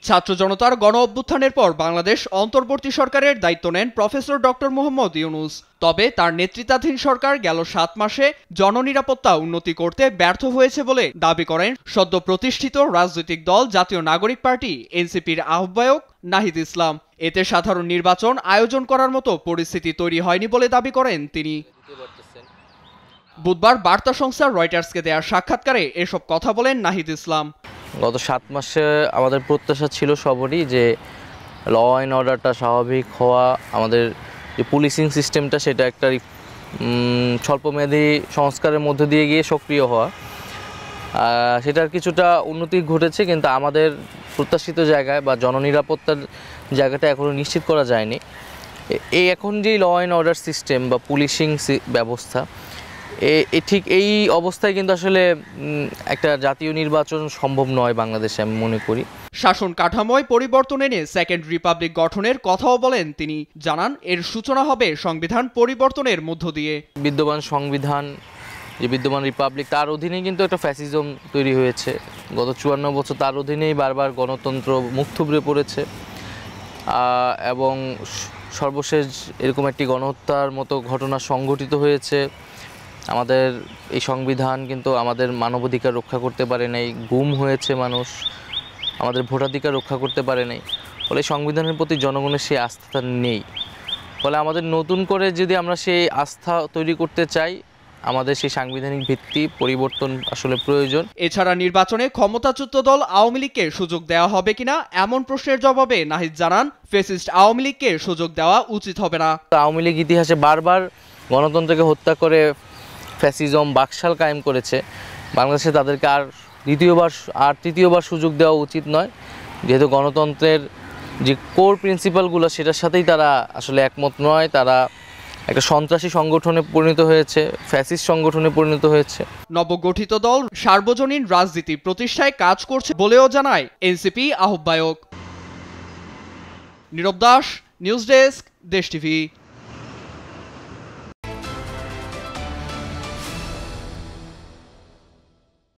ছাত্র জনতার গণ অভ্যুত্থানের পর বাংলাদেশ অন্তর্বর্তী সরকারের দায়িত্ব নেন প্রফেসর ডক্টর মোহাম্মদ ইউনূস। তবে তার নেতৃত্বাধীন সরকার গেল ৭ মাসে জননিরাপত্তা উন্নতি করতে ব্যর্থ হয়েছে বলে দাবি করেন সদ্য প্রতিষ্ঠিত রাজনৈতিক দল জাতীয় নাগরিক পার্টি এনসিপির আহ্বায়ক নাহিদ ইসলাম। এতে সাধারণ নির্বাচন আয়োজন করার মতো পরিস্থিতি তৈরি হয়নি বলে দাবি করেন তিনি। বুধবার বার্তা সংস্থা রয়টার্সকে দেওয়া সাক্ষাৎকারে এসব কথা বলেন নাহিদ ইসলাম। গত ৭ মাসে আমাদের প্রত্যাশা ছিল সবারই যে ল অ্যান্ড অর্ডারটা স্বাভাবিক হওয়া, আমাদের যে পুলিশিং সিস্টেমটা সেটা একটা স্বল্পমেয়াদী সংস্কারের মধ্য দিয়ে গিয়ে সক্রিয় হওয়া, সেটার কিছুটা উন্নতি ঘটেছে, কিন্তু আমাদের প্রত্যাশিত জায়গায় বা জননিরাপত্তার জায়গাটা এখনও নিশ্চিত করা যায়নি। এখন যে ল অ্যান্ড অর্ডার সিস্টেম বা পুলিশিং ব্যবস্থা, ঠিক এই অবস্থায় কিন্তু আসলে একটা জাতীয় নির্বাচন সম্ভব নয় বাংলাদেশে, আমি মনে করি। শাসন কাঠামোয় পরিবর্তন এনে সেকেন্ড রিপাবলিক গঠনের কথাও বলেন তিনি। জানান এর সূচনা হবে সংবিধান পরিবর্তনের মধ্য দিয়ে। বিদ্যমান সংবিধান, যে বিদ্যমান রিপাবলিক, তার অধীনেই কিন্তু একটা ফ্যাসিজম তৈরি হয়েছে। গত ৫৪ বছর তার অধীনেই বারবার গণতন্ত্র মুখ থুবড়ে পড়েছে, এবং সর্বশেষ এরকম একটি গণহত্যার মতো ঘটনা সংঘটিত হয়েছে। আমাদের এই সংবিধান কিন্তু আমাদের মানবাধিকার রক্ষা করতে পারে নাই, গুম হয়েছে মানুষ, আমাদের ভোটাধিকার রক্ষা করতে পারে নাই। ফলে সংবিধানের প্রতি জনগণের সেই আস্থা নেই। ফলে আমাদের নতুন করে যদি আমরা সেই আস্থা তৈরি করতে চাই, আমাদের সেই সাংবিধানিক ভিত্তি পরিবর্তন আসলে প্রয়োজন। এছাড়া নির্বাচনে ক্ষমতাচ্যুত দল আওয়ামী লীগকে সুযোগ দেওয়া হবে কিনা এমন প্রশ্নের জবাবে নাহিদ জানান ফ্যাসিস্ট আওয়ামী লীগকে সুযোগ দেওয়া উচিত হবে না। আওয়ামী লীগ ইতিহাসে বারবার গণতন্ত্রকে হত্যা করে ফ্যাসিজম বাকশাল কায়েম করেছে। বাংলাদেশে তাদেরকে আর তৃতীয়বার সুযোগ দেওয়া উচিত নয়, যেহেতু গণতন্ত্রের যে কোর প্রিন্সিপালগুলো সেটার সাথেই তারা আসলে একমত নয়। তারা একটা সন্ত্রাসী সংগঠনে পরিণত হয়েছে, ফ্যাসিস্ট সংগঠনে পরিণত হয়েছে। নবগঠিত দল সার্বজনীন রাজনীতি প্রতিষ্ঠায় কাজ করছে বলেও জানায় এনসিপি আহ্বায়ক। নীরব দাস, নিউজ ডেস্ক, দেশ টিভি।